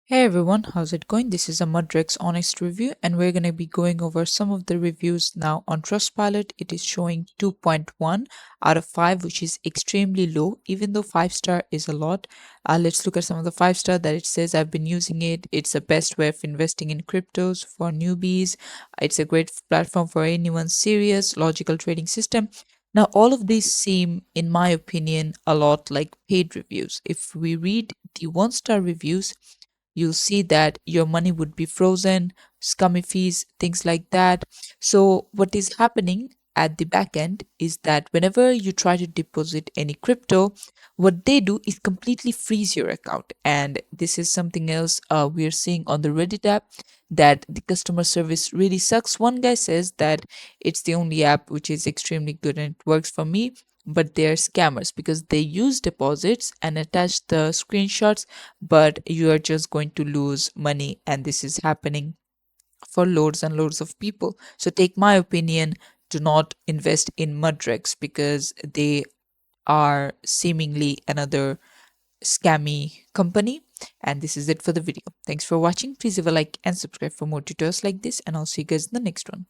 Hey everyone, how's it going? This is a Mudrex honest review, and we're going to be going over some of the reviews now on Trustpilot. It is showing 2.1 out of 5, which is extremely low, even though 5 star is a lot. Let's look at some of the 5 star that it says. I've been using it. It's the best way of investing in cryptos for newbies. It's a great platform for anyone serious, logical trading system. Now, all of these seem, in my opinion, a lot like paid reviews. If we read the 1 star reviews, you'll see that your money would be frozen, scummy fees, things like that. So, what is happening at the back end is that whenever you try to deposit any crypto, what they do is completely freeze your account. And this is something else we're seeing on the Reddit app, that the customer service really sucks. One guy says that it's the only app which is extremely good and it works for me, but they're scammers because they use deposits and attach the screenshots, but you are just going to lose money, and this is happening for loads and loads of people. So take my opinion, do not invest in Mudrex because they are seemingly another scammy company. And this is it for the video. Thanks for watching. Please leave a like and subscribe for more tutorials like this, and I'll see you guys in the next one.